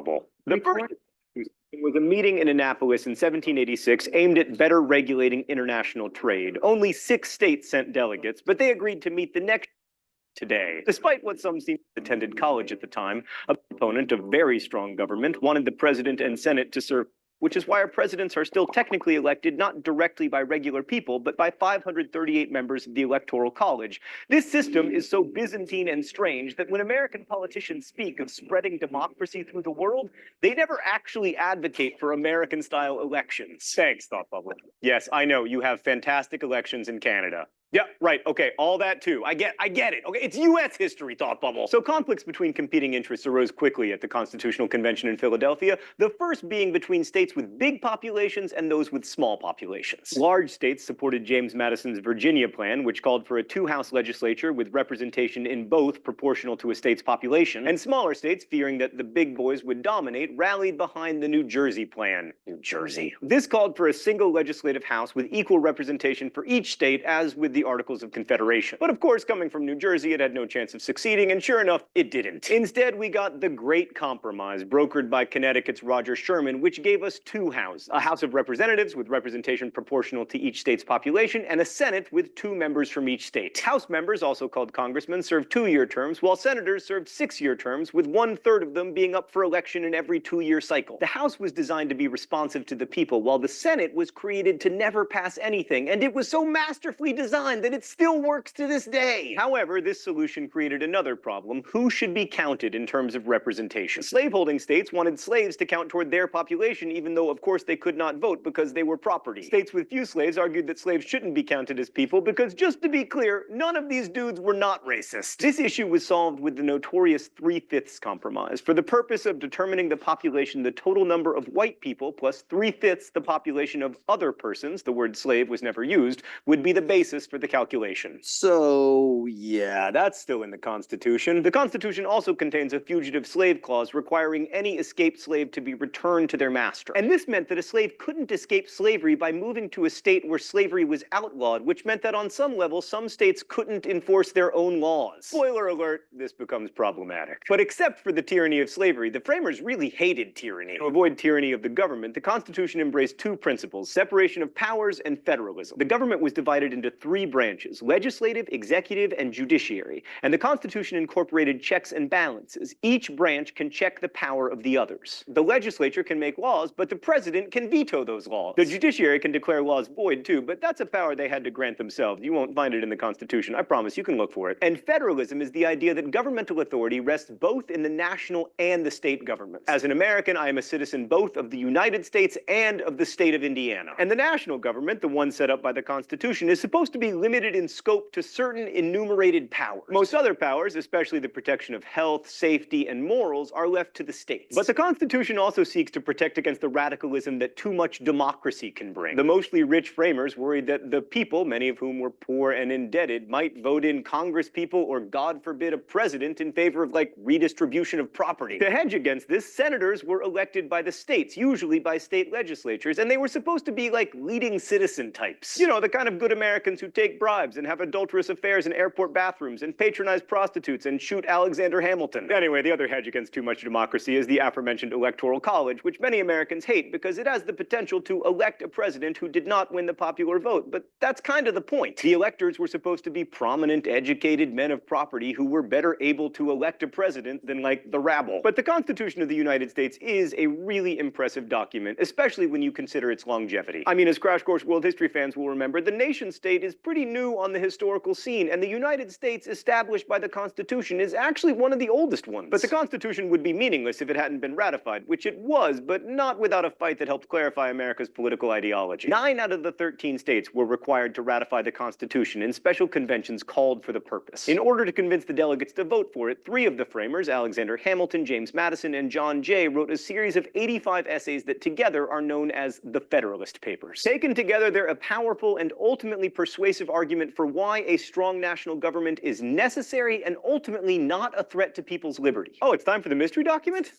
bubble. The first was a meeting in Annapolis in 1786 aimed at better regulating international trade. Only 6 states sent delegates, but they agreed to meet the next today. Despite what some seemed attended college at the time, a proponent of very strong government wanted the president and Senate to serve, which is why our presidents are still technically elected not directly by regular people, but by 538 members of the Electoral College. This system is so Byzantine and strange that when American politicians speak of spreading democracy through the world, they never actually advocate for American-style elections. Thanks, Thought Bubble. Yes, I know, you have fantastic elections in Canada. Yeah, right, okay, all that too. I get it. Okay, it's U.S. history, Thought Bubble. So conflicts between competing interests arose quickly at the Constitutional Convention in Philadelphia, the first being between states with big populations and those with small populations. Large states supported James Madison's Virginia plan, which called for a 2-house legislature with representation in both proportional to a state's population, and smaller states, fearing that the big boys would dominate, rallied behind the New Jersey plan. New Jersey. This called for a single legislative house with equal representation for each state, as with the Articles of Confederation. But of course, coming from New Jersey, it had no chance of succeeding, and sure enough, it didn't. Instead, we got the Great Compromise, brokered by Connecticut's Roger Sherman, which gave us 2 houses. A House of Representatives with representation proportional to each state's population, and a Senate with 2 members from each state. House members, also called congressmen, served 2-year terms, while senators served 6-year terms, with 1/3 of them being up for election in every 2-year cycle. The House was designed to be responsive to the people, while the Senate was created to never pass anything, and it was so masterfully designed that it still works to this day. However, this solution created another problem: who should be counted in terms of representation? Slaveholding states wanted slaves to count toward their population, even though of course they could not vote because they were property. States with few slaves argued that slaves shouldn't be counted as people because, just to be clear, none of these dudes were not racist. This issue was solved with the notorious 3/5 compromise. For the purpose of determining the population, the total number of white people plus 3/5 the population of other persons, the word slave was never used, would be the basis for the calculation. So, yeah, that's still in the Constitution. The Constitution also contains a fugitive slave clause requiring any escaped slave to be returned to their master. And this meant that a slave couldn't escape slavery by moving to a state where slavery was outlawed, which meant that on some level, some states couldn't enforce their own laws. Spoiler alert, this becomes problematic. But except for the tyranny of slavery, the framers really hated tyranny. To avoid tyranny of the government, the Constitution embraced 2 principles: separation of powers and federalism. The government was divided into 3 branches: legislative, executive, and judiciary, and the Constitution incorporated checks and balances. Each branch can check the power of the others. The legislature can make laws, but the president can veto those laws. The judiciary can declare laws void too, but that's a power they had to grant themselves. You won't find it in the Constitution, I promise, you can look for it. And federalism is the idea that governmental authority rests both in the national and the state governments. As an American, I am a citizen both of the United States and of the state of Indiana. And the national government, the one set up by the Constitution, is supposed to be limited in scope to certain enumerated powers. Most other powers, especially the protection of health, safety, and morals, are left to the states. But the Constitution also seeks to protect against the radicalism that too much democracy can bring. The mostly rich framers worried that the people, many of whom were poor and indebted, might vote in congresspeople or, God forbid, a president in favor of, like, redistribution of property. To hedge against this, senators were elected by the states, usually by state legislatures, and they were supposed to be like leading citizen types. You know, the kind of good Americans who take bribes and have adulterous affairs in airport bathrooms and patronize prostitutes and shoot Alexander Hamilton. Anyway, the other hedge against too much democracy is the aforementioned Electoral College, which many Americans hate because it has the potential to elect a president who did not win the popular vote. But that's kind of the point. The electors were supposed to be prominent, educated men of property who were better able to elect a president than, like, the rabble. But the Constitution of the United States is a really impressive document, especially when you consider its longevity. I mean, as Crash Course World History fans will remember, the nation-state is pretty new on the historical scene, and the United States, established by the Constitution, is actually one of the oldest ones. But the Constitution would be meaningless if it hadn't been ratified, which it was, but not without a fight that helped clarify America's political ideology. 9 out of the 13 states were required to ratify the Constitution, and special conventions called for the purpose. In order to convince the delegates to vote for it, 3 of the framers, Alexander Hamilton, James Madison, and John Jay, wrote a series of 85 essays that together are known as the Federalist Papers. Taken together, they're a powerful and ultimately persuasive argument for why a strong national government is necessary and ultimately not a threat to people's liberty. Oh, it's time for the mystery document?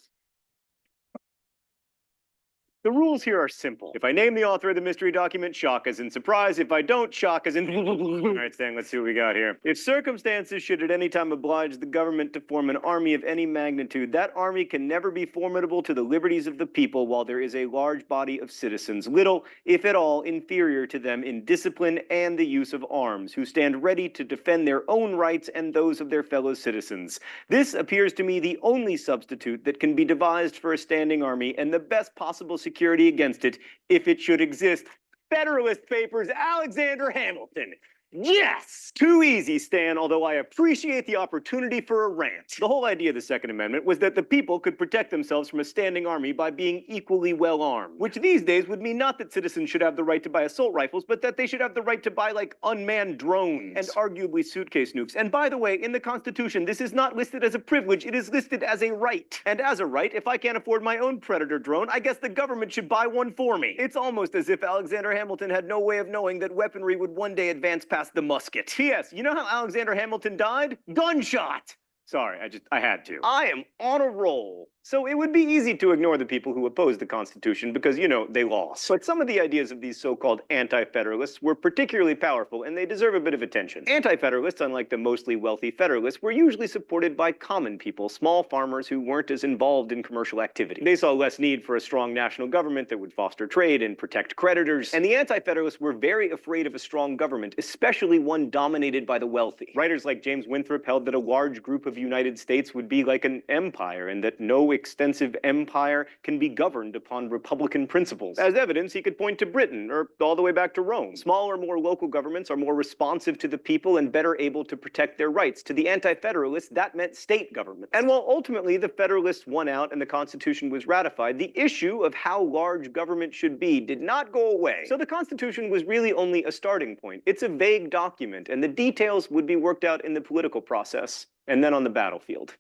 The rules here are simple. If I name the author of the mystery document, shock as in surprise. If I don't, shock as in all right, Stan, let's see what we got here. If circumstances should at any time oblige the government to form an army of any magnitude, that army can never be formidable to the liberties of the people while there is a large body of citizens, little, if at all, inferior to them in discipline and the use of arms, who stand ready to defend their own rights and those of their fellow citizens. This appears to me the only substitute that can be devised for a standing army and the best possible security against it, if it should exist. Federalist Papers, Alexander Hamilton. Yes! Too easy, Stan, although I appreciate the opportunity for a rant. The whole idea of the Second Amendment was that the people could protect themselves from a standing army by being equally well armed, which these days would mean not that citizens should have the right to buy assault rifles, but that they should have the right to buy, like, unmanned drones and arguably suitcase nukes. And by the way, in the Constitution, this is not listed as a privilege, it is listed as a right. And as a right, if I can't afford my own Predator drone, I guess the government should buy one for me. It's almost as if Alexander Hamilton had no way of knowing that weaponry would one day advance past the musket. P.S. You know how Alexander Hamilton died? Gunshot! Sorry, I had to. I am on a roll. So it would be easy to ignore the people who opposed the Constitution because, you know, they lost. But some of the ideas of these so-called anti-federalists were particularly powerful, and they deserve a bit of attention. Anti-federalists, unlike the mostly wealthy federalists, were usually supported by common people, small farmers who weren't as involved in commercial activity. They saw less need for a strong national government that would foster trade and protect creditors. And the anti-federalists were very afraid of a strong government, especially one dominated by the wealthy. Writers like James Winthrop held that a large group of United States would be like an empire, and that no extensive empire can be governed upon republican principles. As evidence, he could point to Britain, or all the way back to Rome. Smaller, more local governments are more responsive to the people and better able to protect their rights. To the anti-federalists, that meant state government. And while ultimately the Federalists won out and the Constitution was ratified, the issue of how large government should be did not go away. So the Constitution was really only a starting point. It's a vague document, and the details would be worked out in the political process and then on the battlefield.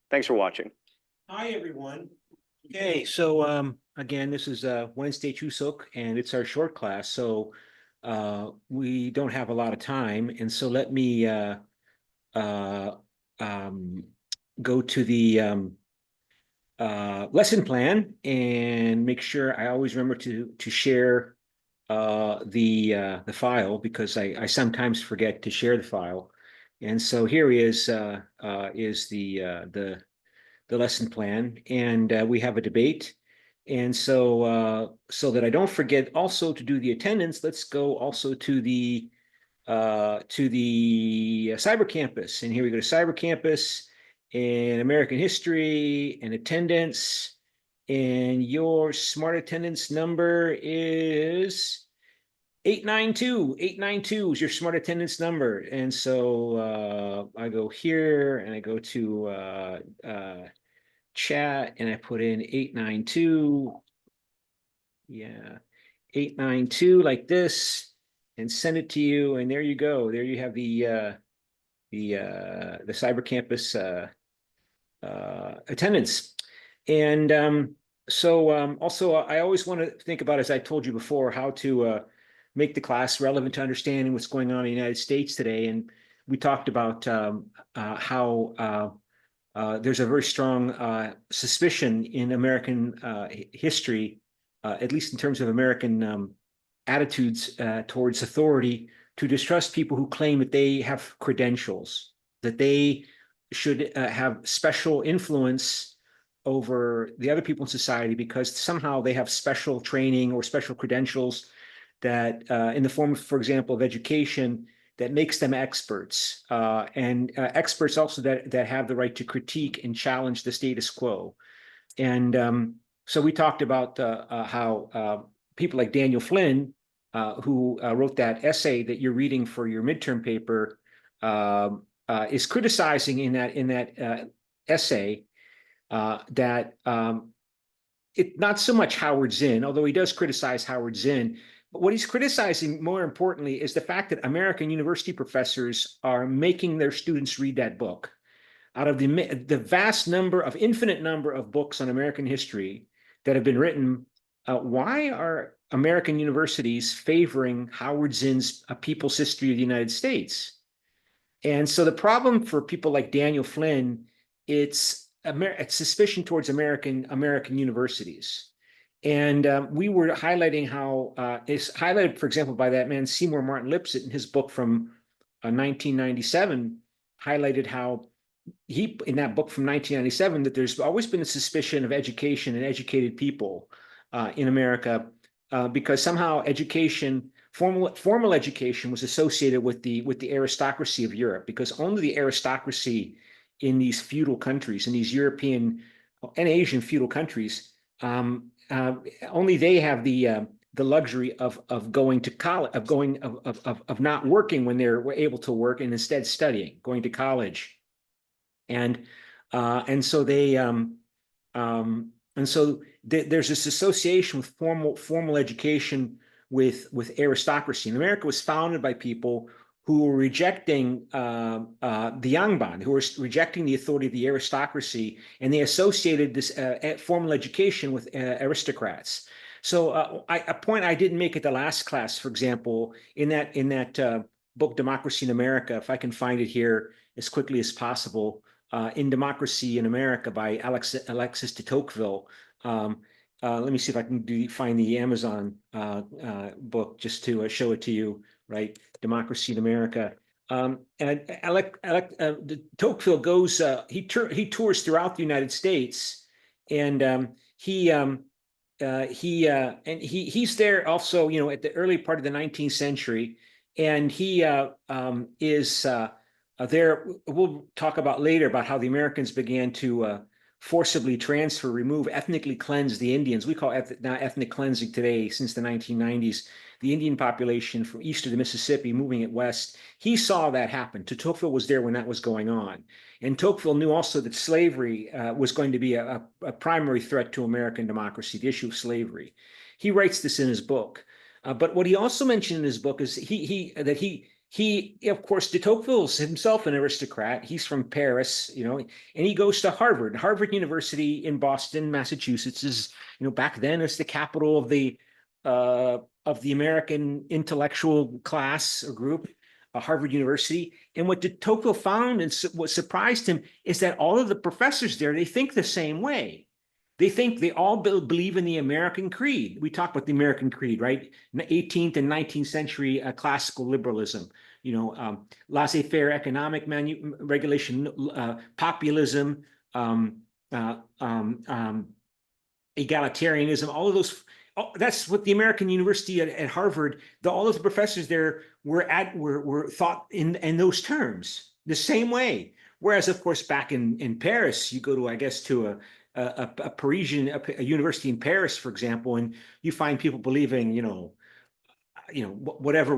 Thanks for watching. Hi, everyone. Okay, so again, this is Wednesday CUK, and it's our short class. So we don't have a lot of time, and so let me go to the lesson plan and make sure I always remember to share the file, because I sometimes forget to share the file. And so here is the lesson plan, and we have a debate. And so so that I don't forget also to do the attendance, let's go also to the cyber campus. And here we go to cyber campus and American history and attendance. And your smart attendance number is 892. 892 is your smart attendance number. And so I go here and I go to chat and I put in 892. Yeah, 892 like this, and send it to you. And there you go. There you have the cyber campus attendance. And so also I always want to think about, as I told you before, how to make the class relevant to understanding what's going on in the United States today. And we talked about how there's a very strong suspicion in American history, at least in terms of American attitudes towards authority, to distrust people who claim that they have credentials, that they should have special influence over the other people in society because somehow they have special training or special credentials that in the form, for example, of education that makes them experts, and experts also that have the right to critique and challenge the status quo. And so we talked about how people like Daniel Flynn, who wrote that essay that you're reading for your midterm paper, is criticizing in that essay that it not so much Howard Zinn, although he does criticize Howard Zinn. But what he's criticizing, more importantly, is the fact that American university professors are making their students read that book. Out of the vast number of, infinite number of books on American history that have been written, why are American universities favoring Howard Zinn's A People's History of the United States? And so the problem for people like Daniel Flynn, it's suspicion towards American universities. And we were highlighting how it's highlighted, for example, by that man Seymour Martin Lipset in his book from 1997, highlighted how he, in that book from 1997, that there's always been a suspicion of education and educated people in America because somehow education, formal education, was associated with the aristocracy of Europe, because only the aristocracy in these feudal countries, in these European and Asian feudal countries, only they have the luxury of going to college, of not working when they're able to work, and instead studying, going to college. And so they and so there's this association with formal education with aristocracy. And America was founded by people who were rejecting the Yangban, who were rejecting the authority of the aristocracy, and they associated this formal education with aristocrats. So a point I didn't make at the last class, for example, in that book, Democracy in America, if I can find it here as quickly as possible, in Democracy in America by Alexis de Tocqueville. Let me see if I can find the Amazon book just to show it to you, right? Democracy in America. And Tocqueville goes, he tours throughout the United States, and he's there also, you know, at the early part of the 19th century, and he is there. We'll talk about later about how the Americans began to forcibly transfer, remove, ethnically cleanse the Indians. We call it now ethnic cleansing today, since the 1990s, the Indian population from east of the Mississippi, moving it west. He saw that happen. Tocqueville was there when that was going on. And Tocqueville knew also that slavery was going to be a primary threat to American democracy, the issue of slavery. He writes this in his book. But what he also mentioned in his book is he, of course, de Tocqueville's himself an aristocrat. He's from Paris, you know, and he goes to Harvard. Harvard University in Boston, Massachusetts, is, you know, back then it's the capital of the American intellectual class or group, Harvard University. And what de Tocqueville found, and what surprised him, is that all of the professors there, they think the same way. They think they all believe in the American creed. We talk about the American creed, right? 18th and 19th century classical liberalism, you know, laissez-faire economic regulation, populism, egalitarianism, all of those. That's what the American University at Harvard, all of the professors there were thought in those terms, the same way. Whereas, of course, back in Paris, you go to, I guess, to a Parisian, a university in Paris, for example, and you find people believing, you know, whatever,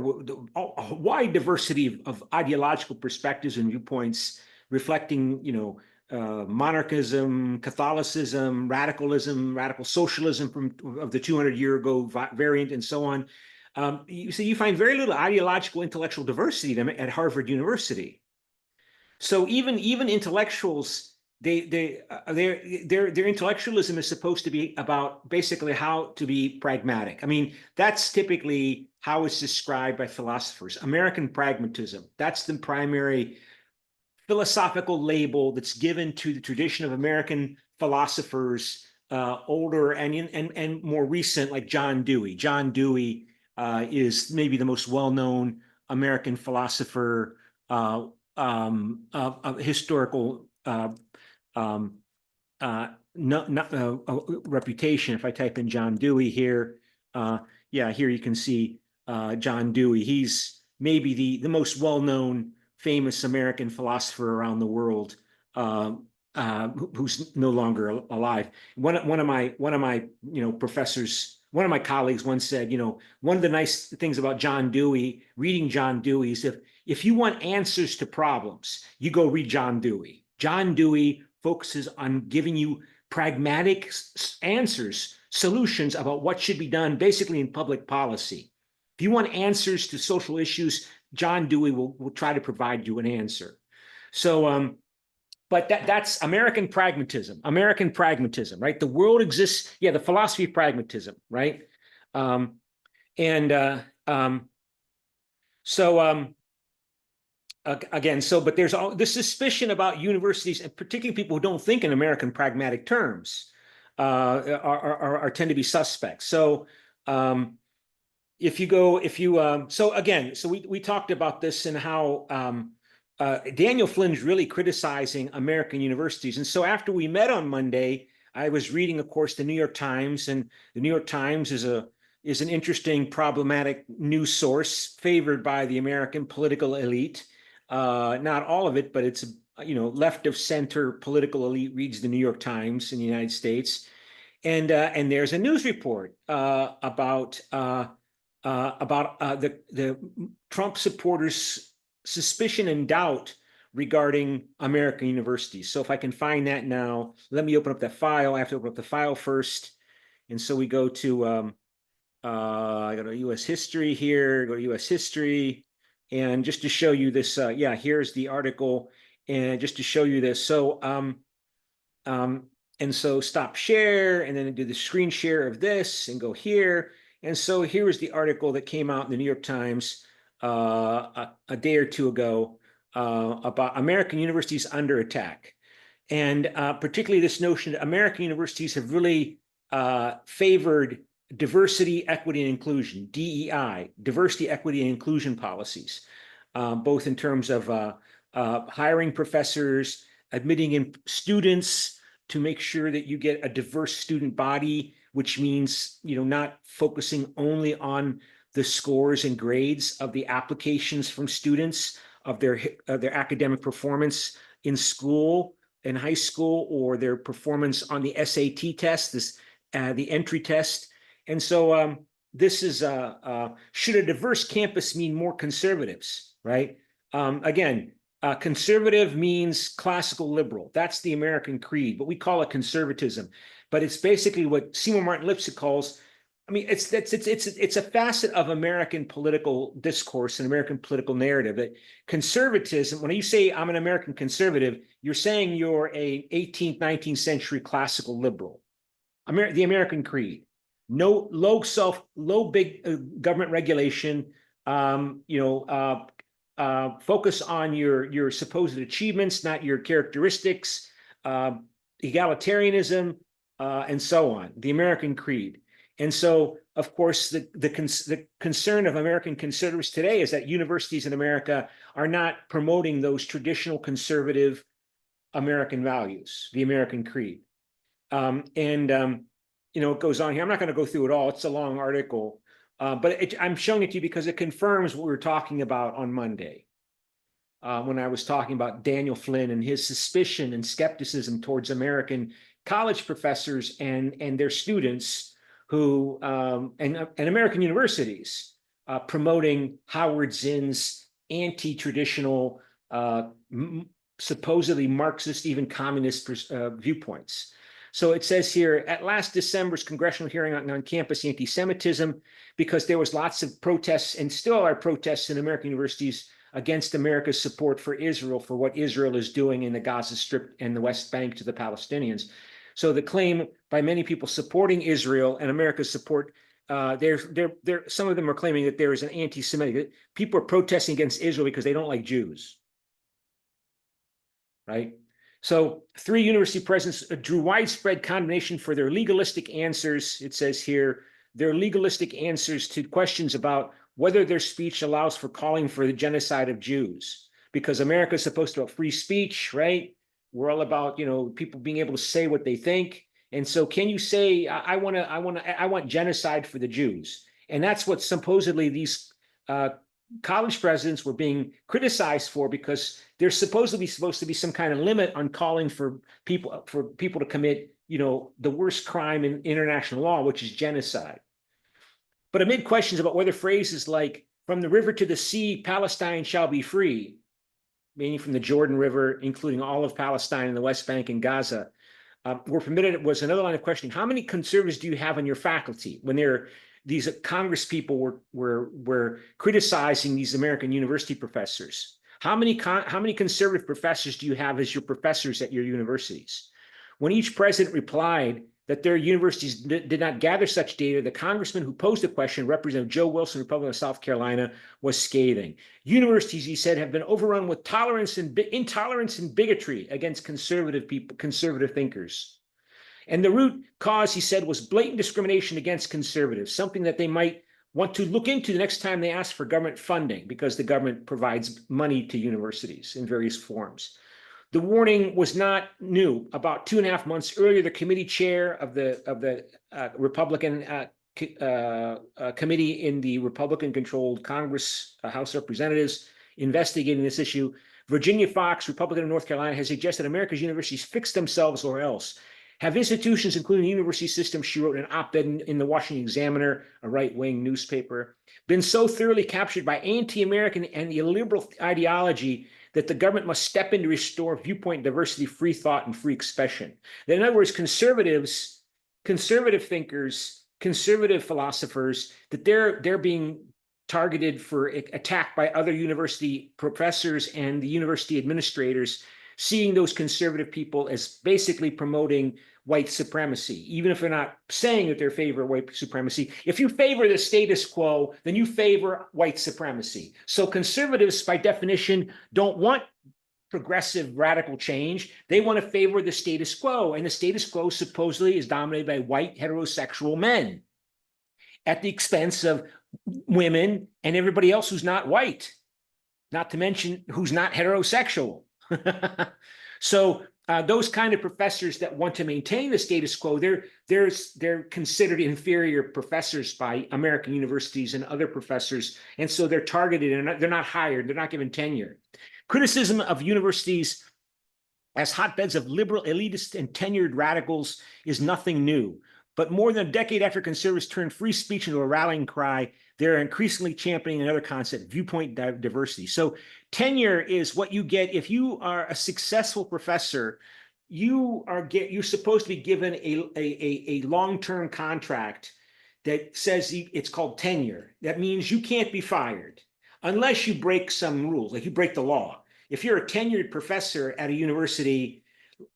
a wide diversity of ideological perspectives and viewpoints, reflecting, you know, monarchism, Catholicism, radicalism, radical socialism of the 200-year ago variant, and so on. So you find very little ideological intellectual diversity at Harvard University. So even intellectuals, their intellectualism is supposed to be about basically how to be pragmatic. I mean, that's typically how it's described by philosophers. American pragmatism, that's the primary philosophical label that's given to the tradition of American philosophers, older and more recent, like John Dewey. John Dewey is maybe the most well-known American philosopher of historical reputation. If I type in John Dewey here, yeah, here you can see John Dewey. He's maybe the most well-known famous American philosopher around the world, who's no longer alive. One of my professors, one of my colleagues once said, one of the nice things about John Dewey, reading John Dewey, is if you want answers to problems, you go read John Dewey. John Dewey focuses on giving you pragmatic answers, solutions about what should be done, basically in public policy. If you want answers to social issues, John Dewey will try to provide you an answer. So, but that's American pragmatism, right? The world exists, yeah, the philosophy of pragmatism, right? Again, but there's all this suspicion about universities, and particularly people who don't think in American pragmatic terms. tend to be suspects. So so again, so we talked about this and how Daniel Flynn's really criticizing American universities. And so after we met on Monday, I was reading, of course, the New York Times, and the New York Times is an interesting, problematic news source favored by the American political elite. Not all of it, but it's left of center political elite reads the New York Times in the United States, and there's a news report about the Trump supporters' suspicion and doubt regarding American universities. So if I can find that now, let me open up that file. I have to open up the file first. And so we go to, I go to US history here, go to US history. And just to show you this, here's the article. And just to show you this. So, and so stop share, and then do the screen share of this and go here. And so here is the article that came out in the New York Times a day or two ago about American universities under attack. And particularly this notion that American universities have really favored diversity, equity, and inclusion, DEI, diversity, equity, and inclusion policies, both in terms of hiring professors, admitting in students to make sure that you get a diverse student body, which means, not focusing only on the scores and grades of the applications from students of their academic performance in school, in high school, or their performance on the SAT test, the entry test. And so this is, should a diverse campus mean more conservatives, right? Again, conservative means classical liberal. That's the American creed, but we call it conservatism. But it's basically what Seymour Martin Lipset calls, it's a facet of American political discourse and American political narrative. That conservatism, when you say I'm an American conservative, you're saying you're a 18th, 19th century classical liberal. The American creed. No low big government regulation. Focus on your supposed achievements, not your characteristics, egalitarianism, and so on, the American creed. And so, of course, the concern of American conservatives today is that universities in America are not promoting those traditional conservative American values, the American creed. It goes on here. I'm not going to go through it all. It's a long article. But I'm showing it to you because it confirms what we were talking about on Monday when I was talking about Daniel Flynn and his suspicion and skepticism towards American college professors and their students who and American universities promoting Howard Zinn's anti-traditional, supposedly Marxist, even communist viewpoints. So it says here, at last December's congressional hearing on campus anti-Semitism, because there was lots of protests and still are protests in American universities against America's support for Israel, for what Israel is doing in the Gaza Strip and the West Bank to the Palestinians. So the claim by many people supporting Israel and America's support, some of them are claiming that there is an anti-Semitic, people are protesting against Israel because they don't like Jews, right? So 3 university presidents drew widespread condemnation for their legalistic answers. It says here, their legalistic answers to questions about whether their speech allows for calling for the genocide of Jews, because America is supposed to have free speech, right? We're all about, people being able to say what they think. And so can you say, I want genocide for the Jews? And that's what supposedly these college presidents were being criticized for, because there's supposed to be some kind of limit on calling for people to commit, the worst crime in international law, which is genocide. But amid questions about whether phrases like "from the river to the sea, Palestine shall be free," meaning from the Jordan River, including all of Palestine and the West Bank and Gaza, were permitted, was another line of questioning. How many conservatives do you have on your faculty? When these Congress people were criticizing these American university professors. How many conservative professors do you have as your professors at your universities? When each president replied that their universities did not gather such data, the congressman who posed the question, Representative Joe Wilson, Republican of South Carolina, was scathing. Universities, he said, have been overrun with intolerance and bigotry against conservative people, conservative thinkers. And the root cause, he said, was blatant discrimination against conservatives, something that they might want to look into the next time they ask for government funding, because the government provides money to universities in various forms. The warning was not new. About 2.5 months earlier, the committee chair of the Republican committee in the Republican-controlled Congress, House of Representatives, investigating this issue, Virginia Fox, Republican of North Carolina, has suggested America's universities fix themselves or else. Have institutions, including the university system, she wrote an op-ed in the Washington Examiner, a right-wing newspaper, been so thoroughly captured by anti-American and illiberal ideology that the government must step in to restore viewpoint diversity, free thought, and free expression. In other words, conservatives, conservative thinkers, conservative philosophers, that they're being targeted for attack by other university professors and the university administrators, seeing those conservative people as basically promoting white supremacy, even if they're not saying that they're favor white supremacy. If you favor the status quo, then you favor white supremacy. So conservatives, by definition, don't want progressive radical change. They want to favor the status quo, and the status quo supposedly is dominated by white heterosexual men at the expense of women and everybody else who's not white, not to mention who's not heterosexual. So those kind of professors that want to maintain the status quo, they're considered inferior professors by American universities and other professors, and so they're targeted and they're not hired, they're not given tenure. Criticism of universities as hotbeds of liberal elitist and tenured radicals is nothing new. But more than a decade after conservatives turned free speech into a rallying cry, they're increasingly championing another concept, viewpoint diversity. So tenure is what you get if you are a successful professor. You're supposed to be given a long-term contract that says it's called tenure. That means you can't be fired unless you break some rules, like you break the law. If you're a tenured professor at a university,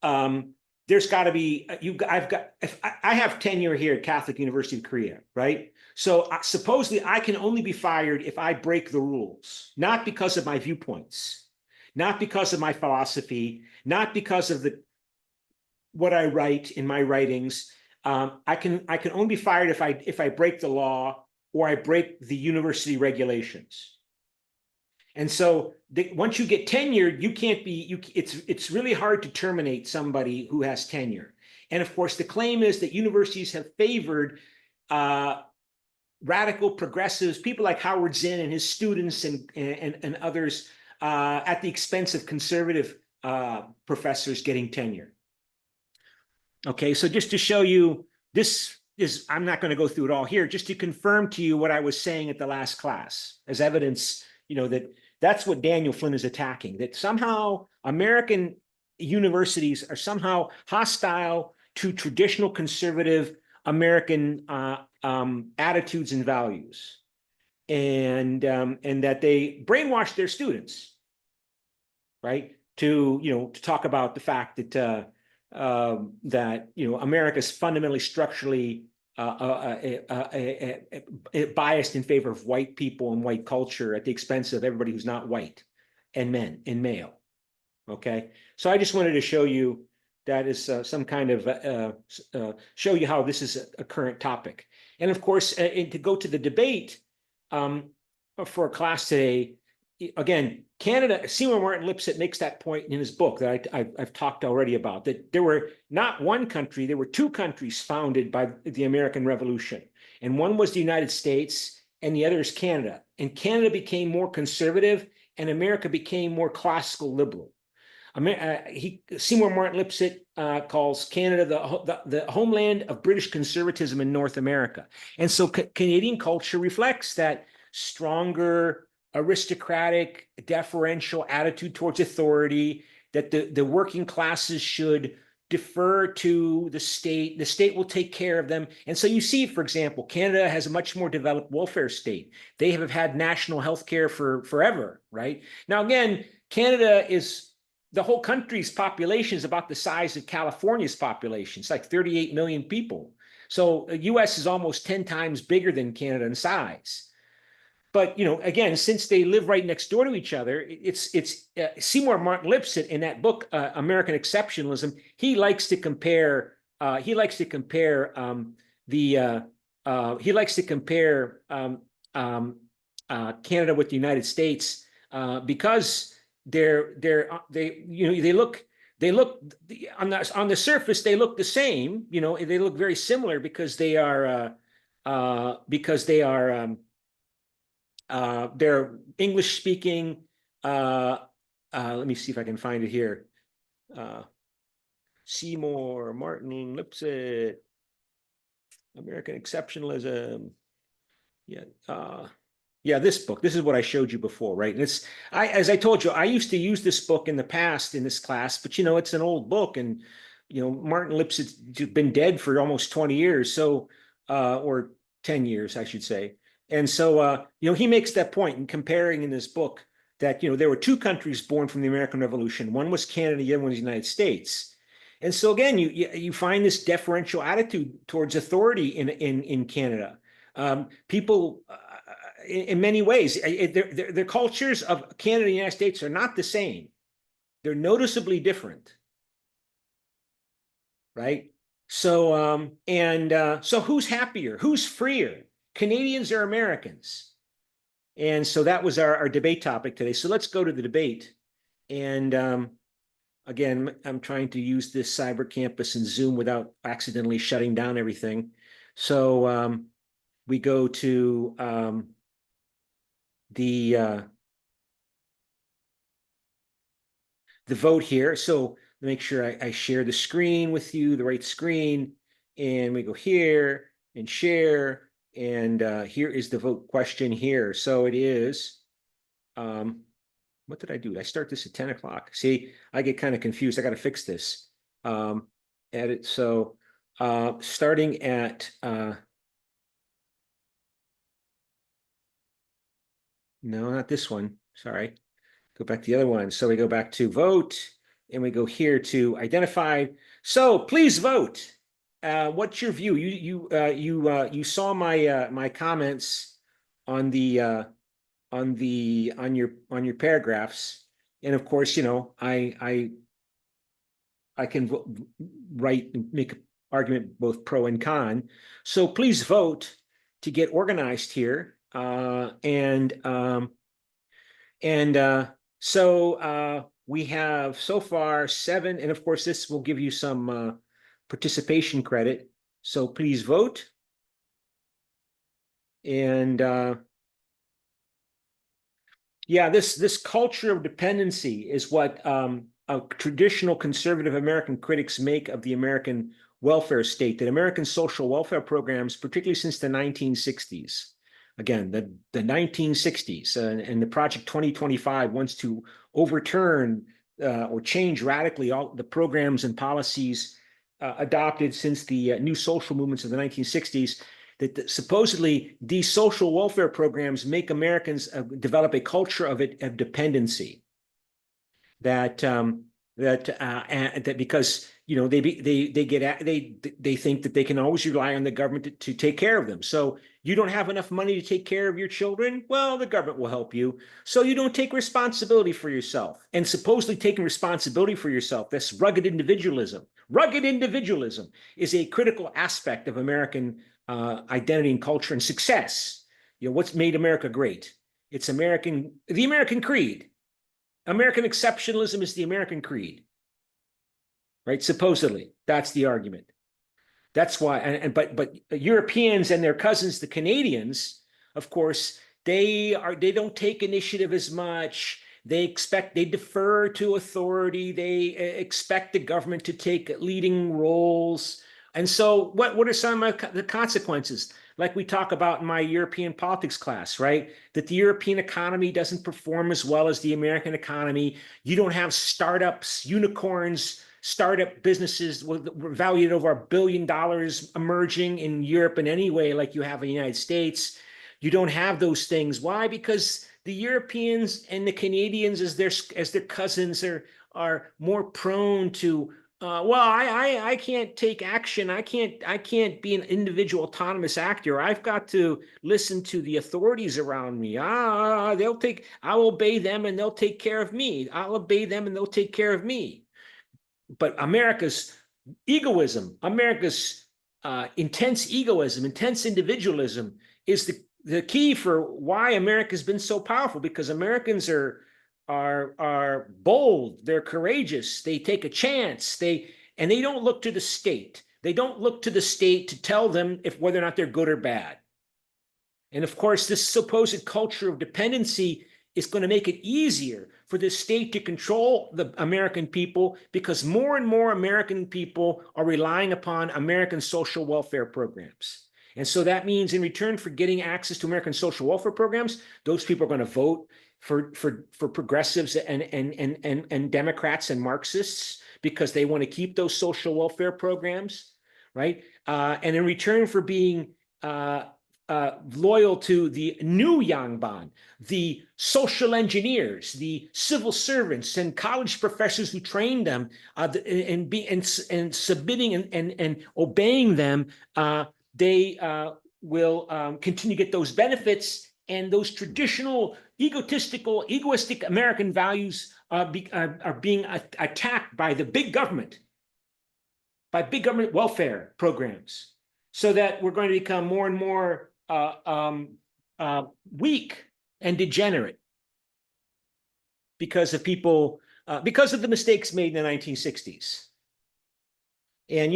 there's got to be I have tenure here at Catholic University of Korea, right? So supposedly I can only be fired if I break the rules, not because of my viewpoints, not because of my philosophy, not because of what I write in my writings. I can only be fired if I break the law or I break the university regulations. And so once you get tenured, you can't be, it's really hard to terminate somebody who has tenure. And of course, the claim is that universities have favored radical progressives, people like Howard Zinn and his students and others at the expense of conservative professors getting tenure. Okay, so just to show you, I'm not going to go through it all here, just to confirm to you what I was saying at the last class as evidence, that's what Daniel Flynn is attacking, that somehow American universities are somehow hostile to traditional conservative American attitudes and values, and that they brainwash their students, right? To talk about the fact that America is fundamentally structurally biased in favor of white people and white culture at the expense of everybody who's not white and men and male. Okay, so I just wanted to show you that is some kind of show you how this is a current topic. And of course, to go to the debate for a class today, again, Canada, Seymour Martin Lipset makes that point in his book that I've talked already about, that there were not one country, there were two countries founded by the American Revolution. And one was the United States and the other is Canada. And Canada became more conservative and America became more classical liberal. Seymour Martin Lipset calls Canada the homeland of British conservatism in North America. And so Canadian culture reflects that stronger, aristocratic, deferential attitude towards authority, that the working classes should defer to the state will take care of them. And so you see, for example, Canada has a much more developed welfare state. They have had national health care for forever, right? Now, again, Canada the whole country's population is about the size of California's population. It's like 38 million people. So the US is almost 10 times bigger than Canada in size. But, again, since they live right next door to each other, it's Seymour Martin Lipset in that book, American Exceptionalism, he likes to compare he likes to compare he likes to compare Canada with the United States because they look on the surface they look the same, they look very similar because they are they're English speaking. Let me see if I can find it here. Seymour, Martin, Lipset, American Exceptionalism. Yeah, this book. This is what I showed you before, right? And as I told you, I used to use this book in the past in this class, but it's an old book, and Martin Lipset's been dead for almost 20 years, so or 10 years, I should say. And so he makes that point in comparing in this book that there were two countries born from the American Revolution. One was Canada, the other one was the United States. And so again, you find this deferential attitude towards authority in Canada. People, in many ways, the cultures of Canada and the United States are not the same. They're noticeably different, right? So so who's happier? Who's freer? Canadians or Americans? And so that was our debate topic today. So let's go to the debate. And again, I'm trying to use this cyber campus and Zoom without accidentally shutting down everything. So we go to the vote here. So make sure I share the screen with you, the right screen, and we go here and share. And here is the vote question here. So it is, what did I do? Did I start this at 10 o'clock? See, I get kind of confused. I got to fix this. Edit. So starting at, no, not this one. Sorry. Go back to the other one. So we go back to vote and we go here to identify. So please vote. What's your view? You saw my comments on your paragraphs, and of course, I can write and make an argument both pro and con. So please vote to get organized here, so we have so far 7, and of course this will give you some participation credit. So please vote. And yeah, this culture of dependency is what traditional conservative American critics make of the American welfare state, that American social welfare programs, particularly since the 1960s, again, the 1960s, and the Project 2025 wants to overturn or change radically all the programs and policies adopted since the new social movements of the 1960s, that supposedly these social welfare programs make Americans develop a culture of dependency. That because they think that they can always rely on the government to take care of them. So you don't have enough money to take care of your children? Well, the government will help you. So you don't take responsibility for yourself. And supposedly taking responsibility for yourself, this rugged individualism. Rugged individualism is a critical aspect of American identity and culture and success. What's made America great? It's the American creed. American exceptionalism is the American creed, right? Supposedly, that's the argument. That's why, but Europeans and their cousins, the Canadians, of course, they don't take initiative as much. They defer to authority. They expect the government to take leading roles. And so what are some of the consequences? Like we talk about in my European politics class, right? That the European economy doesn't perform as well as the American economy. You don't have startups, unicorns, startup businesses valued over $1 billion emerging in Europe in any way like you have in the United States. You don't have those things. Why? Because the Europeans and the Canadians, as their cousins, are more prone to I can't take action. I can't be an individual autonomous actor. I've got to listen to the authorities around me. I'll obey them and they'll take care of me. I'll obey them and they'll take care of me. But America's Egoism, America's intense egoism, intense individualism is the key for why America's been so powerful, because Americans are bold, they're courageous, they take a chance, and they don't look to the state. They don't look to the state to tell them if whether or not they're good or bad. And of course, this supposed culture of dependency is going to make it easier for the state to control the American people, because more and more American people are relying upon American social welfare programs. And so that means in return for getting access to American social welfare programs, those people are going to vote for progressives and Democrats and Marxists because they want to keep those social welfare programs, right? And in return for being loyal to the new Yangban, the social engineers, the civil servants, and college professors who trained them, and submitting and obeying them, they will continue to get those benefits, and those traditional egoistic American values are being attacked by the big government, by big government welfare programs, so that we're going to become more and more weak and degenerate because of because of the mistakes made in the 1960s. And,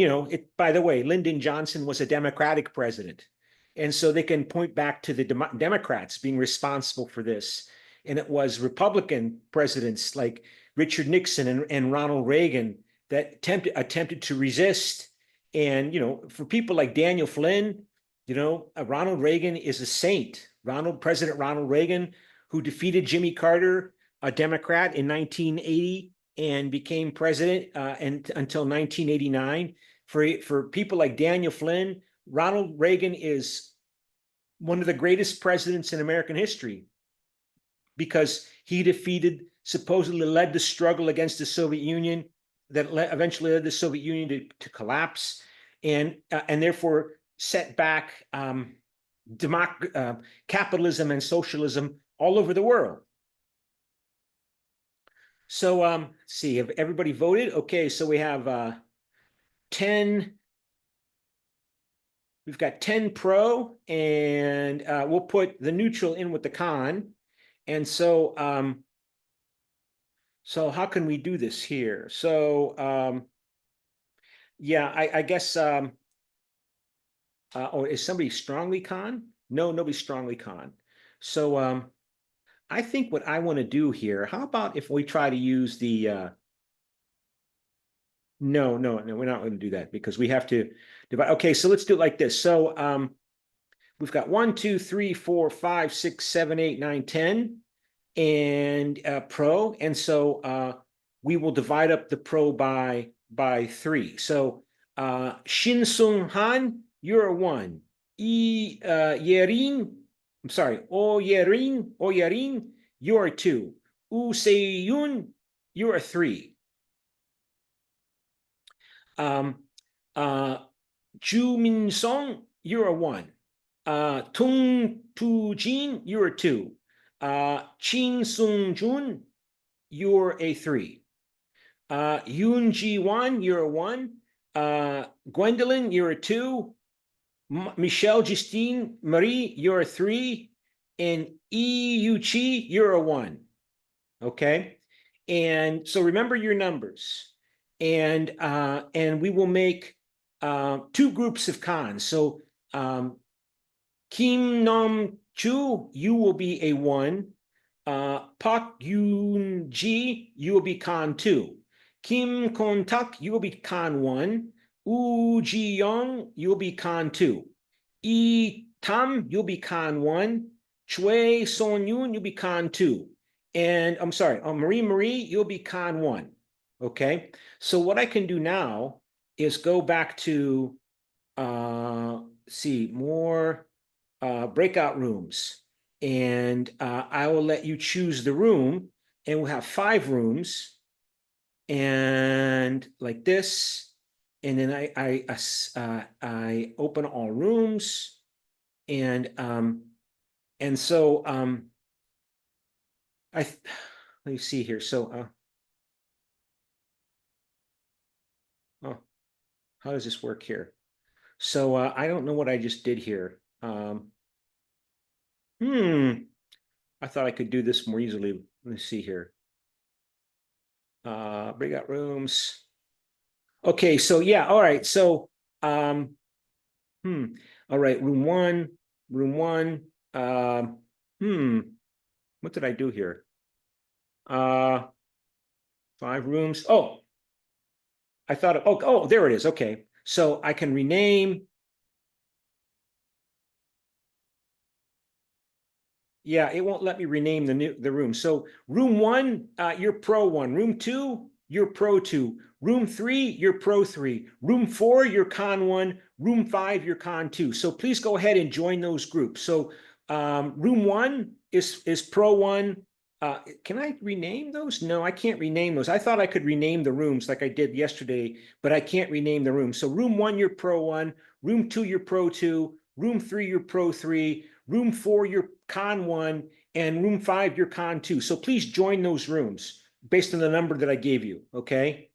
by the way, Lyndon Johnson was a Democratic president. And so they can point back to the Democrats being responsible for this. And it was Republican presidents like Richard Nixon and Ronald Reagan that attempted to resist. And, for people like Daniel Flynn, Ronald Reagan is a saint. President Ronald Reagan, who defeated Jimmy Carter, a Democrat, in 1980 and became president until 1989. For people like Daniel Flynn, Ronald Reagan is one of the greatest presidents in American history because he supposedly led the struggle against the Soviet Union that eventually led the Soviet Union to collapse, and therefore set back capitalism and socialism all over the world. So let's see, have everybody voted? Okay, so we have 10. We've got 10 pro, and we'll put the neutral in with the con. And so how can we do this here? So yeah, I guess is somebody strongly con? No, nobody's strongly con. So I think what I want to do here, how about if we try to use the no, we're not going to do that because we have to divide. Okay, so let's do it like this. So we've got 1, 2, 3, 4, 5, 6, 7, 8, 9, 10, and pro. And so we will divide up the pro by 3. So Shin Sung Han, you're a 1. Yerin, I'm sorry, O Yerin, you're a 2. U Seyun, you're a 3. Ju Min Song, you're a 1. Tung Tu Jin, you're a 2. Chin Sung Jun, you're a 3. Yoon Ji Wan, you're a 1. Gwendolyn, you're a 2. Michelle Justine Marie, you're a 3. And Yi Yu Chi, you're a 1. Okay. And so remember your numbers. And we will make 2 groups of cons. So Kim Nam Chu, you will be a 1. Park Yoon Ji, you will be con 2. Kim Kon Tak, you will be con 1. Woo Ji Young, you'll be con 2. E Tam, you'll be con 1. Chue Son Yoon, you'll be con 2. And I'm sorry, Marie, you'll be con 1. Okay, so what I can do now is go back to see more breakout rooms, and I will let you choose the room, and we'll have 5 rooms, and like this, and then I open all rooms, and so let me see here. So oh, how does this work here? So I don't know what I just did here. I thought I could do this more easily. Let me see here. Breakout rooms. Okay, so yeah, all right. So all right, room one. What did I do here? 5 rooms. Oh, I thought, oh, there it is. Okay. So I can rename. Yeah, it won't let me rename the room. So room one, you're pro one. Room two, you're pro two. Room three, you're pro three. Room four, you're con one. Room five, you're con two. So please go ahead and join those groups. So room one is pro one. Can I rename those? No, I can't rename those. I thought I could rename the rooms like I did yesterday, but I can't rename the rooms. So room one, you're pro one. Room two, you're pro two. Room three, you're pro three. Room four, you're con one. And room five, you're con two. So please join those rooms based on the number that I gave you, okay?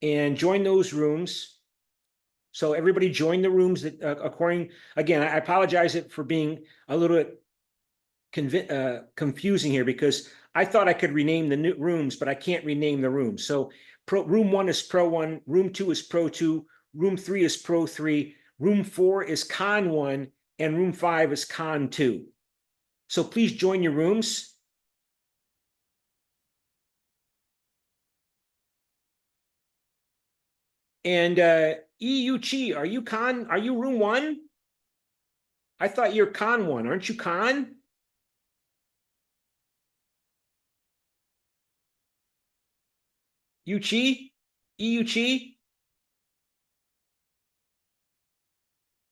And join those rooms. So everybody join the rooms that again, I apologize for being a little bit confusing here because I thought I could rename the new rooms, but I can't rename the rooms. So room one is pro one, room two is pro two, room three is pro three, room four is con one, and room five is con two. So please join your rooms. And EU Chi, are you room one? I thought you're con one, aren't you con? Chi? EU Chi?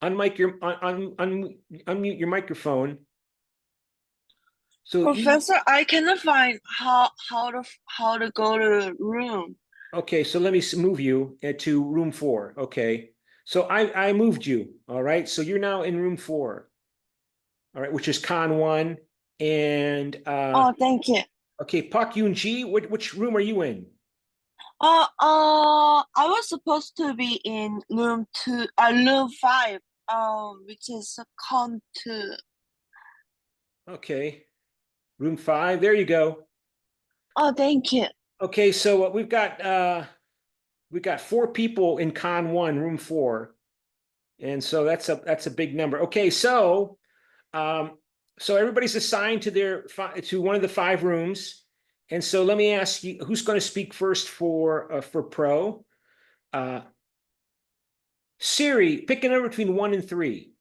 Unmute your microphone. So Professor, I cannot find how to go to the room. Okay, so let me move you to room 4. Okay, so I moved you. All right, so you're now in room 4. All right, which is con 1. And Oh, thank you. okay, Park Yoon Ji, which room are you in? I was supposed to be in room 5, which is a con 2. Okay, room 5. There you go. Oh, thank you. Okay, so we've got 4 people in con 1, room 4, and so that's a big number. Okay, so everybody's assigned to one of the 5 rooms. And so let me ask you, who's going to speak first for pro? Siri, pick a number between 1 and 3.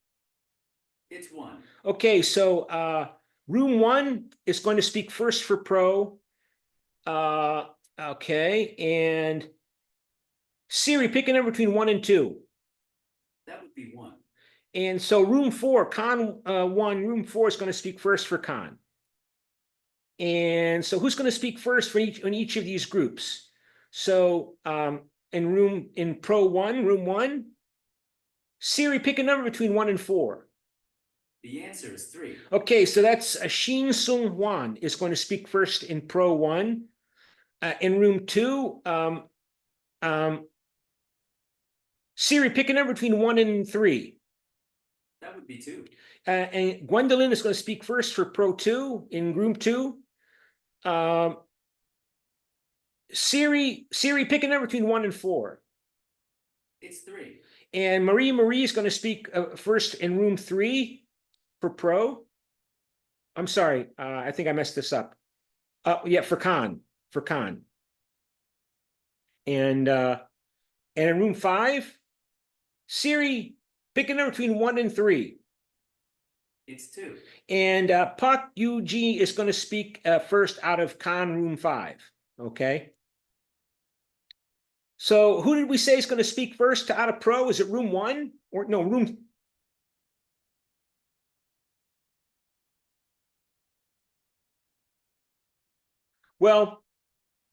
It's 1. Okay, so room 1 is going to speak first for pro. Okay, and Siri, pick a number between 1 and 2. That would be 1. And so room 4, con 1, room 4 is going to speak first for con. And so who's going to speak first for each of these groups? So in pro 1, room 1, Siri, pick a number between 1 and 4. The answer is 3. Okay, so that's Shin Sung Hwan is going to speak first in pro 1. In room 2, Siri, pick a number between 1 and 3. That would be 2. And Gwendolyn is going to speak first for pro 2 in room 2. Siri, pick a number between 1 and 4. It's 3. And Marie is going to speak first in room 3 for pro. I'm sorry, I think I messed this up. Yeah, for con. And in room 5, Siri, pick a number between 1 and 3. It's 2. And Park Yu-ji is going to speak first out of con room 5. Okay. So who did we say is going to speak first out of pro? Is it room 1 or no room? Well,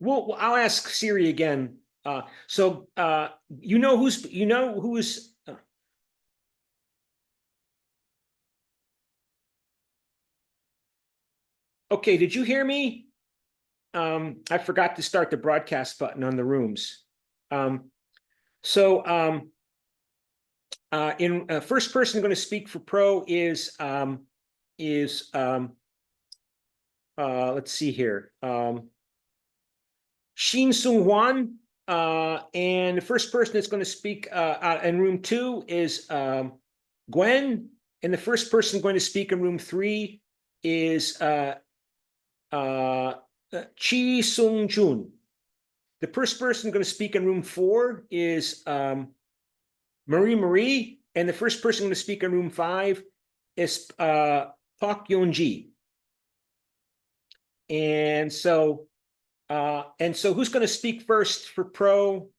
I'll ask Siri again. So you know who is. Okay, did you hear me? I forgot to start the broadcast button on the rooms. So first person going to speak for pro is let's see here. Shin Sung Hwan. And the first person that's going to speak in room 2 is Gwen. And the first person going to speak in room 3 is Chi Sung Jun. The first person going to speak in room 4 is Marie, and the first person going to speak in room 5 is Park Yeonji. And so who's going to speak first for pro?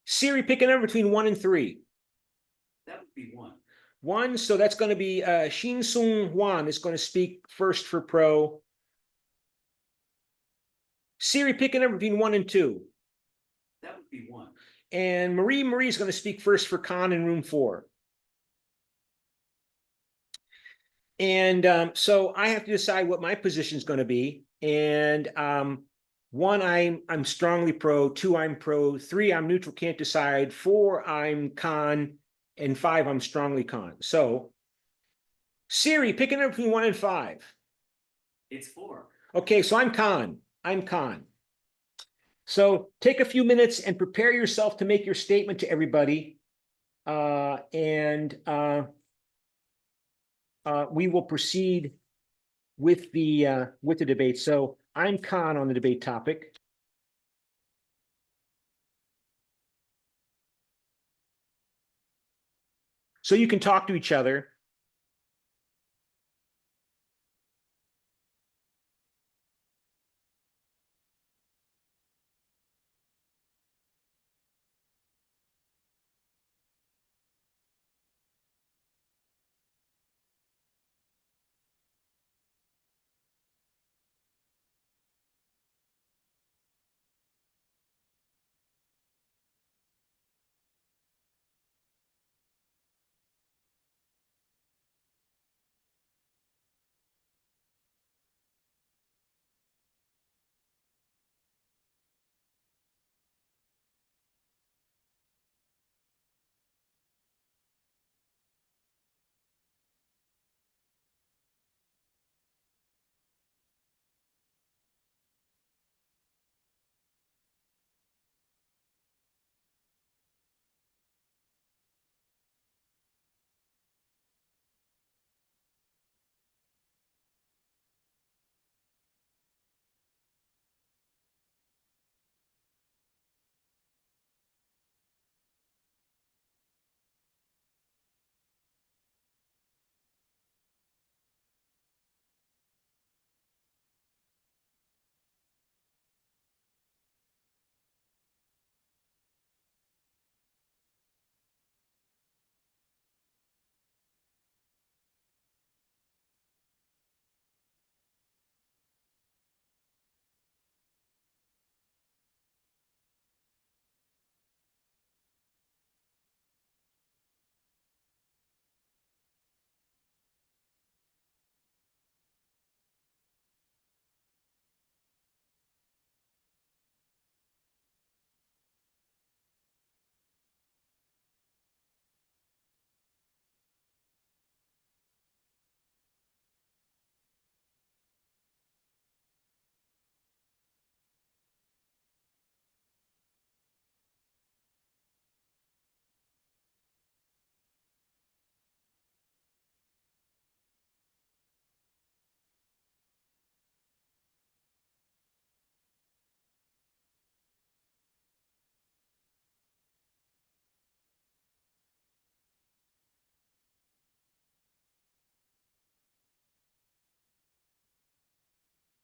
Siri, pick a number between 1 and 3. That would be 1. 1, so that's going to be Shin Sung Hwan is going to speak first for pro. Siri, pick a number between 1 and 2. That would be 1. And Marie is going to speak first for con in room 4. And so I have to decide what my position is going to be. And 1, I'm strongly pro. 2, I'm pro. 3, I'm neutral, can't decide. 4, I'm con. And 5, I'm strongly con. So Siri, pick a number between 1 and 5. It's 4. Okay, so I'm con. I'm con. So take a few minutes and prepare yourself to make your statement to everybody. We will proceed with the debate. So I'm con on the debate topic. So you can talk to each other.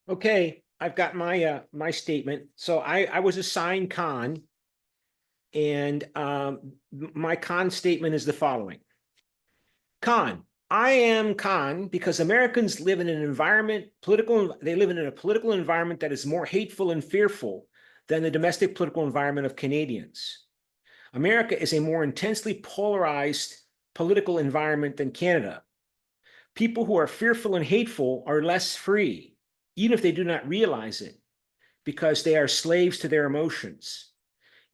Okay, I've got my my statement. So I was assigned con, and my con statement is the following. Con, I am con because Americans live in an environment, they live in a political environment that is more hateful and fearful than the domestic political environment of Canadians. America is a more intensely polarized political environment than Canada. People who are fearful and hateful are less free, even if they do not realize it, because they are slaves to their emotions.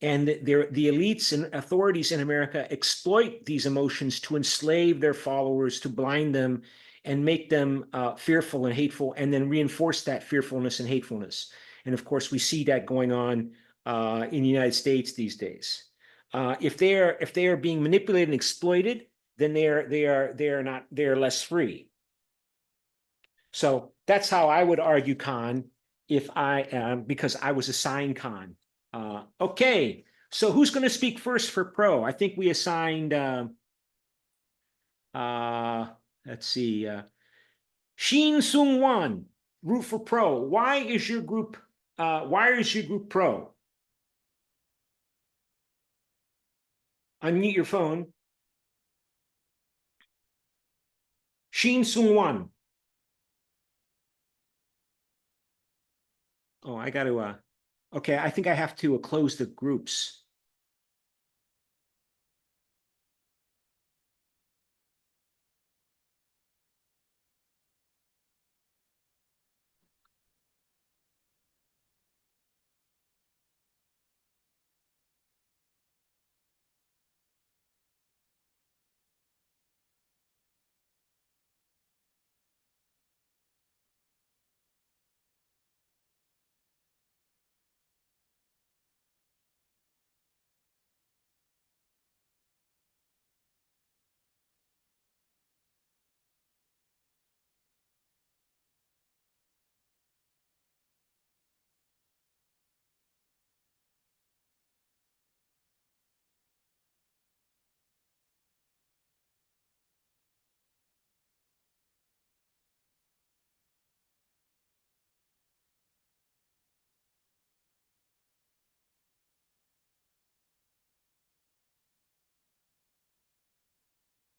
And the elites and authorities in America exploit these emotions to enslave their followers, to blind them and make them fearful and hateful, and then reinforce that fearfulness and hatefulness. And of course, we see that going on in the United States these days. If they are being manipulated and exploited, then they are less free. So that's how I would argue con if I am, because I was assigned con. Okay, so who's going to speak first for pro? I think we assigned, let's see, Shin Sung Wan, root for pro. Why is your group pro? Unmute your phone. Shin Sung Wan. Oh, I got to, okay, I think I have to close the groups.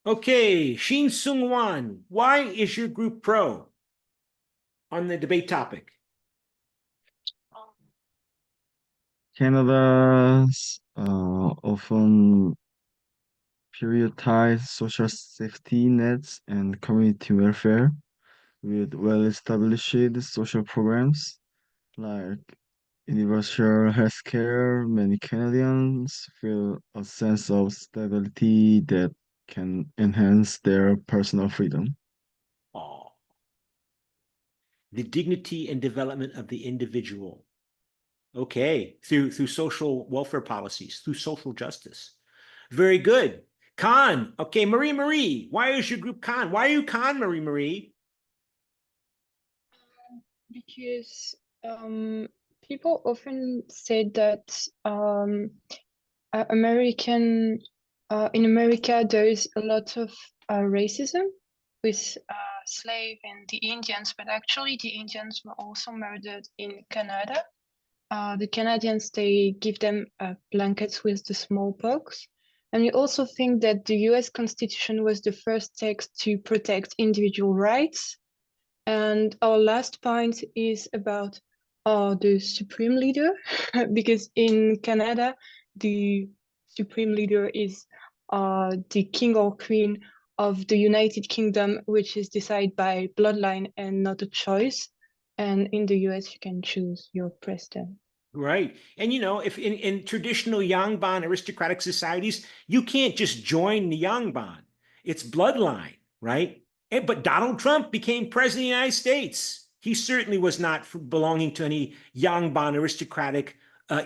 Okay, Shin Sung Wan, why is your group pro on the debate topic? Canada's often prioritize social safety nets and community welfare with well-established social programs like universal healthcare. Many Canadians feel a sense of stability that can enhance their personal freedom. Oh, the dignity and development of the individual. Okay, through social welfare policies, through social justice. Very good. Con, okay, Marie, why is your group con? Why are you con, Marie? Because people often say that American in America there is a lot of racism with slave and the Indians, but actually the Indians were also murdered in Canada. The Canadians, they give them blankets with the smallpox. And we also think that the US Constitution was the first text to protect individual rights. And our last point is about the supreme leader, because in Canada, the supreme leader is the king or queen of the United Kingdom, which is decided by bloodline and not a choice. And in the US, you can choose your president. Right. And, if in traditional Yangban aristocratic societies, you can't just join the Yangban. It's bloodline, right? But Donald Trump became president of the United States. He certainly was not belonging to any Yangban aristocratic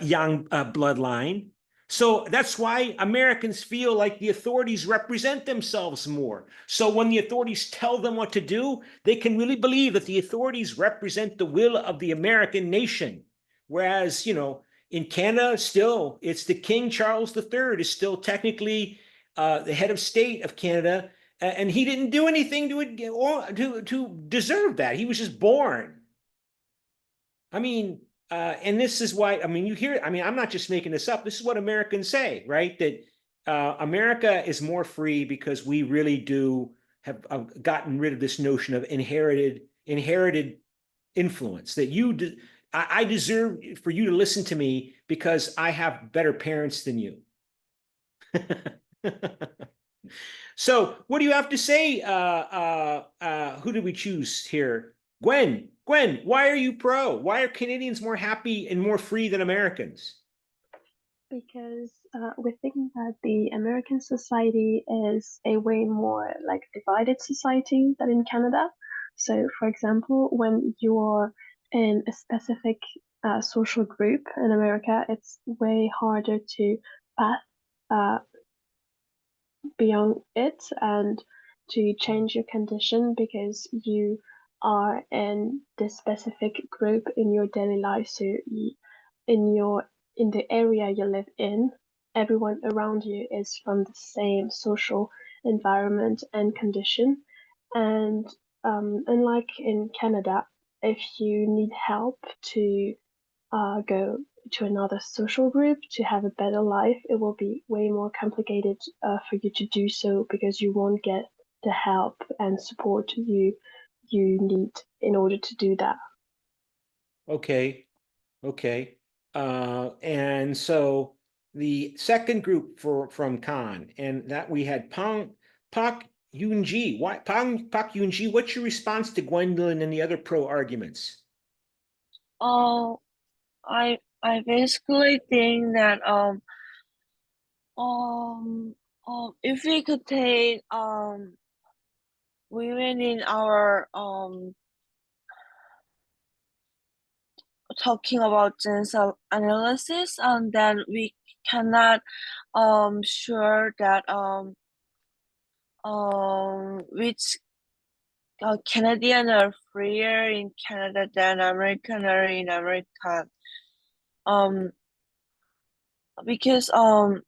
Yang bloodline. So that's why Americans feel like the authorities represent themselves more. So when the authorities tell them what to do, they can really believe that the authorities represent the will of the American nation. Whereas, in Canada, still, it's the King Charles III is still technically the head of state of Canada, and he didn't do anything to deserve that. He was just born. I mean, and this is why, you hear, I'm not just making this up. This is what Americans say, right? That America is more free because we really do have gotten rid of this notion of inherited influence, that I deserve for you to listen to me because I have better parents than you. So what do you have to say? Who did we choose here? Gwen, why are you pro? Why are Canadians more happy and more free than Americans? because we think that the American society is a way more like divided society than in Canada. So, for example, when you are in a specific social group in America, it's way harder to pass beyond it and to change your condition because you are in this specific group in your daily life. So in the area you live in, everyone around you is from the same social environment and condition. And unlike in Canada, if you need help to go to another social group to have a better life, it will be way more complicated for you to do so because you won't get the help and support you need in order to do that. Okay, okay. And so the second group from Khan, and that we had Pak Yunji. Why Pak Yunji? What's your response to Gwendolyn and the other pro arguments? I basically think that if we could take women in our talking about gender analysis, and then we cannot sure that which Canadian are freer in Canada than American are in America. Because I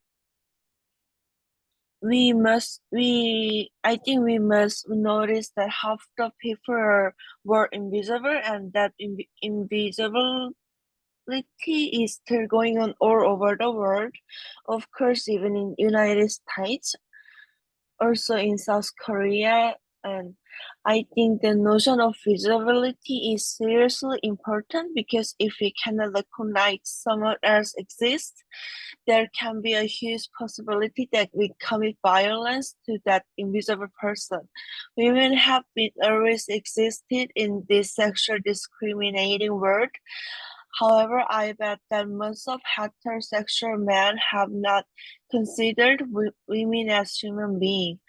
think we must notice that half the people were invisible, and that invisibility is still going on all over the world. Of course, even in United States, also in South Korea, and I think the notion of visibility is seriously important because if we cannot recognize someone else exists, there can be a huge possibility that we commit violence to that invisible person. Women have been always existed in this sexual discriminating world. However, I bet that most of heterosexual men have not considered women as human beings.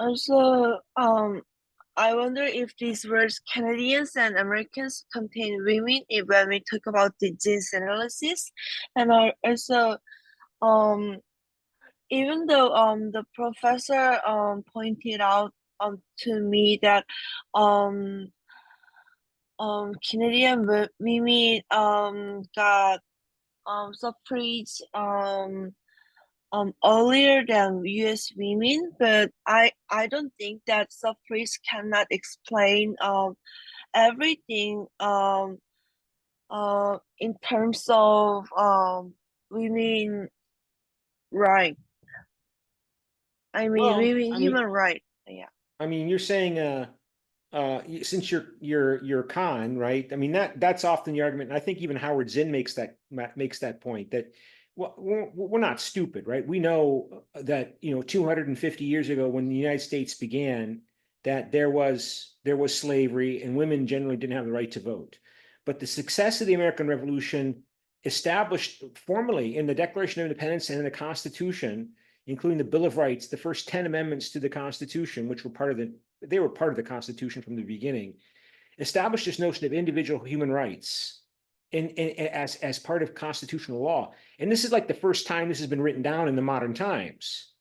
Also, I wonder if these words Canadians and Americans contain women when we talk about the genes analysis, and also, even though the professor pointed out to me that Canadian women got suffrage earlier than US women, but I don't think that suffrage cannot explain everything in terms of women right. I mean Well, women human right. Yeah. I mean, you're saying since you're Khan, right? I mean that's often the argument, and I think even Howard Zinn makes that point that well, we're not stupid, right? We know that 250 years ago when the United States began, that there was slavery and women generally didn't have the right to vote. But the success of the American Revolution established formally in the Declaration of Independence and in the Constitution, including the Bill of Rights, the first 10 amendments to the Constitution, which were part of the Constitution from the beginning, established this notion of individual human rights as part of constitutional law. And this is like the first time this has been written down in the modern times.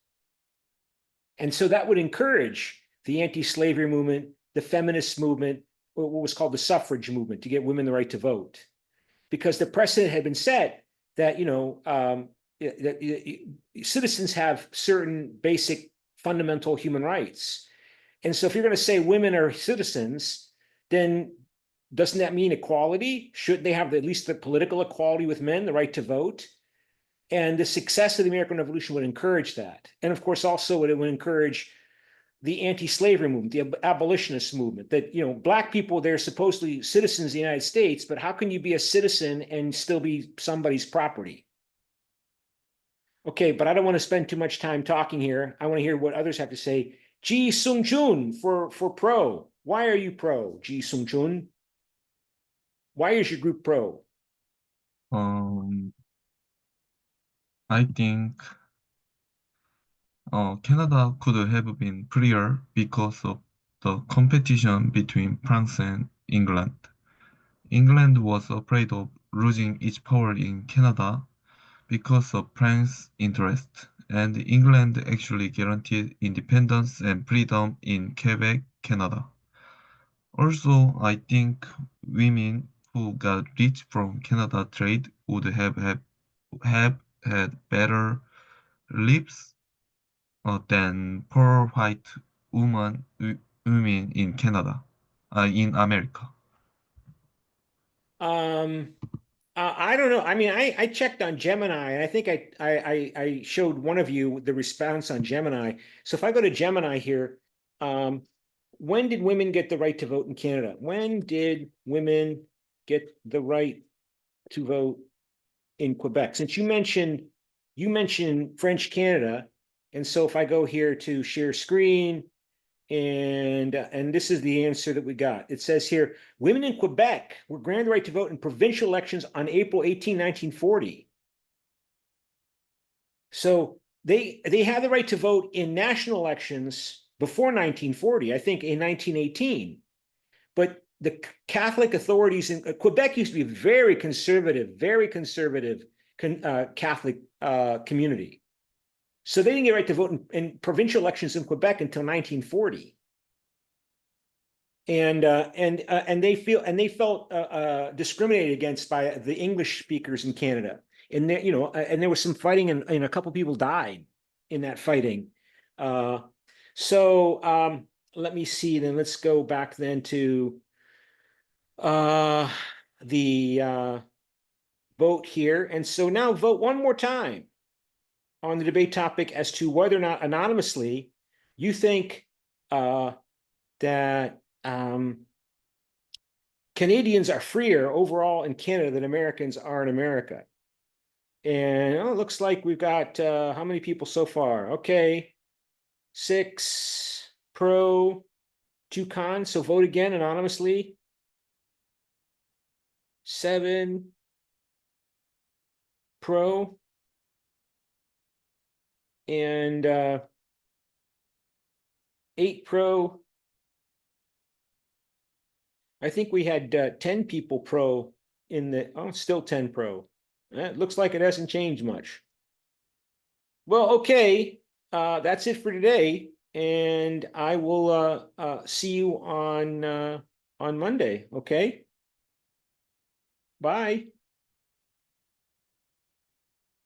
And so that would encourage the anti-slavery movement, the feminist movement, what was called the suffrage movement, to get women the right to vote. Because the precedent had been set that, citizens have certain basic fundamental human rights. And so if you're going to say women are citizens, then doesn't that mean equality? Should they have at least the political equality with men, the right to vote? And the success of the American Revolution would encourage that. And of course, also it would encourage the anti-slavery movement, the abolitionist movement, that, Black people, they're supposedly citizens of the United States, but how can you be a citizen and still be somebody's property? Okay, but I don't want to spend too much time talking here. I want to hear what others have to say. Ji Sung Jun for pro. Why are you pro, Ji Sung Jun? Why is your group pro? I think Canada could have been freer because of the competition between France and England. England was afraid of losing its power in Canada because of France's interest, and England actually guaranteed independence and freedom in Quebec, Canada. Also, I think women who got rich from Canada trade would have had better lives than poor white women in Canada, in America. I don't know. I mean, I checked on Gemini, and I think I showed one of you the response on Gemini. So if I go to Gemini here, when did women get the right to vote in Canada? When did women get the right to vote in Quebec? Since you mentioned French Canada, and so if I go here to share screen, and this is the answer that we got. It says here, women in Quebec were granted the right to vote in provincial elections on April 18, 1940. So they had the right to vote in national elections before 1940, I think in 1918. But the Catholic authorities in Quebec used to be a very conservative Catholic community. So they didn't get a right to vote in provincial elections in Quebec until 1940. And they felt discriminated against by the English speakers in Canada. And there, and there was some fighting, and a couple people died in that fighting. So let me see. Then let's go back then to the vote here. And so now vote one more time on the debate topic as to whether or not anonymously you think that Canadians are freer overall in Canada than Americans are in America. And it looks like we've got how many people so far? Okay, 6 pro, 2 con. So vote again anonymously. 7 pro, and 8 pro. I think we had 10 people pro in the, still 10 pro. It looks like it hasn't changed much. Well, okay, that's it for today, and I will see you on Monday, okay? Bye.